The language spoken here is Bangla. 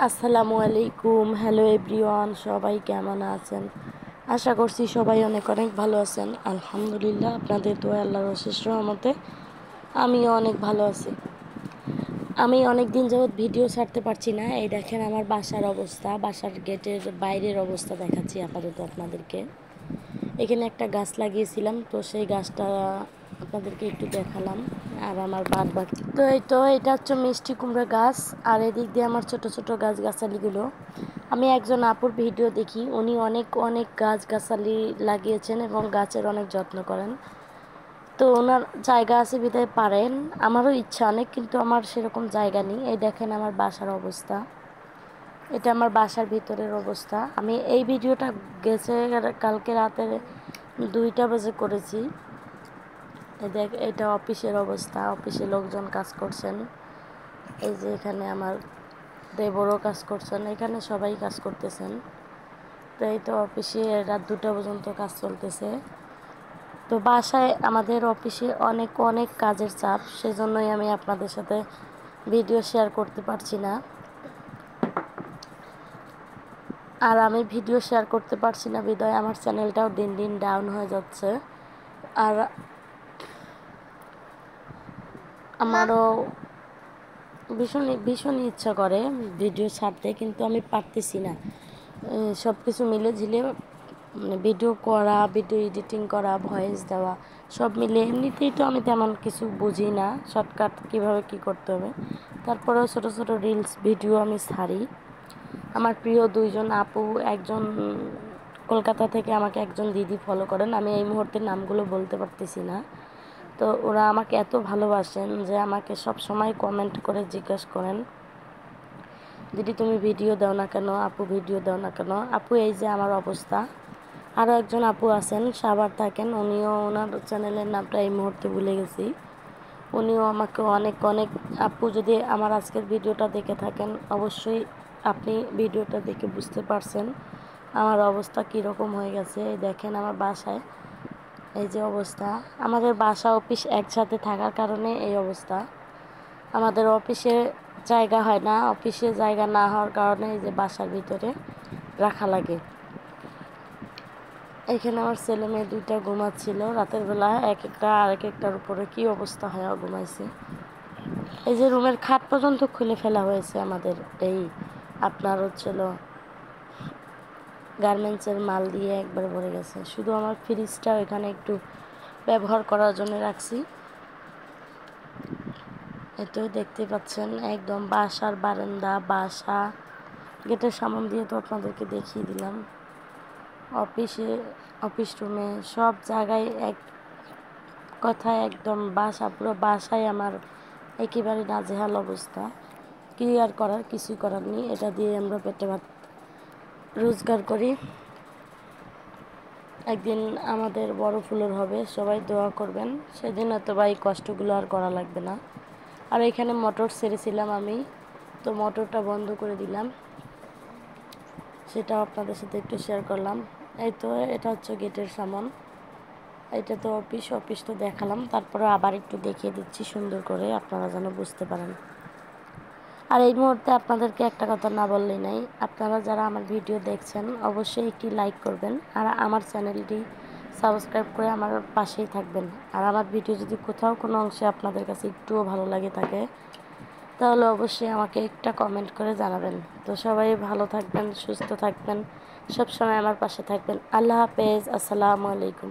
আসসালামু আলাইকুম। হ্যালো এভরিওয়ান, সবাই কেমন আছেন? আশা করছি সবাই অনেক অনেক ভালো আছেন। আলহামদুলিল্লাহ, আপনাদের দোয়া আল্লাহর অশেষ রহমতে আমিও অনেক ভালো আছি। আমি অনেক দিন যাবৎ ভিডিও ছাড়তে পারছি না। এই দেখেন আমার বাসার অবস্থা, বাসার গেটের বাইরের অবস্থা দেখাচ্ছি আপাতত আপনাদেরকে। এখানে একটা গাছ লাগিয়েছিলাম, তো সেই গাছটা আপনাদেরকে একটু দেখালাম। আর আমার বাদ তো এটা হচ্ছে মিষ্টি কুমড়া গাছ। আর এদিক দিয়ে আমার ছোট ছোট গাছগাছালিগুলো। আমি একজন আপুর ভিডিও দেখি, উনি অনেক অনেক গাছগাছালি লাগিয়েছেন এবং গাছের অনেক যত্ন করেন। তো ওনার জায়গা আছে বিধায় পারেন, আমারও ইচ্ছা অনেক, কিন্তু আমার সেরকম জায়গা নেই। এই দেখেন আমার বাসার অবস্থা, এটা আমার বাসার ভিতরের অবস্থা। আমি এই ভিডিওটা গেছে কালকে রাতে 2টা বাজে করেছি। দেখ, এটা অফিসের অবস্থা, অফিসে লোকজন কাজ করছেন। এই যে এখানে আমার দেবরও কাজ করছেন, এখানে সবাই কাজ করতেছেন। তো এই তো অফিসে রাত 2টা পর্যন্ত কাজ চলতেছে। তো বাসায় আমাদের অফিসে অনেক অনেক কাজের চাপ, সেজন্যই আমি আপনাদের সাথে ভিডিও শেয়ার করতে পারছি না। আর আমি ভিডিও শেয়ার করতে পারছি না বিধায় আমার চ্যানেলটাও দিন দিন ডাউন হয়ে যাচ্ছে। আর আমারও ভীষণই ইচ্ছা করে ভিডিও ছাড়তে, কিন্তু আমি পারতেছি না। সব কিছু মিলে ঝিলে ভিডিও করা, ভিডিও এডিটিং করা, ভয়েস দেওয়া সব মিলে, এমনিতেই তো আমি তেমন কিছু বুঝি না শর্টকাট কীভাবে কী করতে হবে। তারপরেও ছোটো ছোটো রিলস ভিডিও আমি ছাড়ি। আমার প্রিয় 2জন আপু, একজন কলকাতা থেকে আমাকে একজন দিদি ফলো করেন, আমি এই মুহূর্তে নামগুলো বলতে পারতেছি না। তো ওরা আমাকে এত ভালোবাসেন যে আমাকে সব সময় কমেন্ট করে জিজ্ঞাসা করেন, দিদি তুমি ভিডিও দাও না কেন, আপু ভিডিও দাও না কেন। আপু এই যে আমার অবস্থা। আরও একজন আপু আছেন, সাভার থাকেন, উনিও, ওনার চ্যানেলের নামটা এই মুহূর্তে ভুলে গেছি। উনিও আমাকে অনেক অনেক, আপু যদি আমার আজকের ভিডিওটা দেখে থাকেন, অবশ্যই আপনি ভিডিওটা দেখে বুঝতে পারছেন আমার অবস্থা কীরকম হয়ে গেছে। এই দেখেন আমার বাসায় এই যে অবস্থা। আমাদের বাসা অফিস একসাথে থাকার কারণে এই অবস্থা। আমাদের অফিসে জায়গা হয় না, অফিসে জায়গা না হওয়ার কারণে এই যে বাসার ভিতরে রাখা লাগে। এখানে আমার ছেলে মেয়ে 2টা ঘুমাচ্ছিল রাতের বেলা, এক একটা আরেক একটার উপরে কী অবস্থা হয় ঘুমাইছে। এই যে রুমের খাট পর্যন্ত খুলে ফেলা হয়েছে আমাদের, এই আপনার হচ্ছিল গার্মেন্টসের মাল দিয়ে একবার ভরে গেছে। শুধু আমার ফ্রিজটাও এখানে একটু ব্যবহার করার জন্য রাখছি। এটাও দেখতে পাচ্ছেন একদম বাসার বারান্দা, বাসা গেটের সামনে দিয়ে তো আপনাদেরকে দেখিয়ে দিলাম। অফিস রুমে সব জায়গায় এক কথায় একদম বাসা, পুরো বাসায় আমার একেবারে নাজেহাল অবস্থা। কি আর করার, কিছুই করার নেই, এটা দিয়ে আমরা পেটে ভাত রোজগার করি। একদিন আমাদের বড় ফুলোর হবে, সবাই দোয়া করবেন, সেদিন হয়তো বা এই কষ্টগুলো আর করা লাগবে না। আর এখানে মোটর ছেড়েছিলাম আমি, তো মোটরটা বন্ধ করে দিলাম, সেটাও আপনাদের সাথে একটু শেয়ার করলাম। এই তো এটা হচ্ছে গেটের সামন, এটা তো অফিস তো দেখালাম, তারপরে আবার একটু দেখিয়ে দিচ্ছি সুন্দর করে, আপনারা যেন বুঝতে পারেন। আর এই মুহূর্তে আপনাদেরকে একটা কথা না বললেই নাই, আপনারা যারা আমার ভিডিও দেখছেন অবশ্যই একটি লাইক করবেন আর আমার চ্যানেলটি সাবস্ক্রাইব করে আমার পাশেই থাকবেন। আর আমার ভিডিও যদি কোথাও কোনো অংশে আপনাদের কাছে একটুও ভালো লাগে থাকে, তাহলে অবশ্যই আমাকে একটা কমেন্ট করে জানাবেন। তো সবাই ভালো থাকবেন, সুস্থ থাকবেন, সবসময় আমার পাশে থাকবেন। আল্লাহ হাফেজ, আসসালামু আলাইকুম।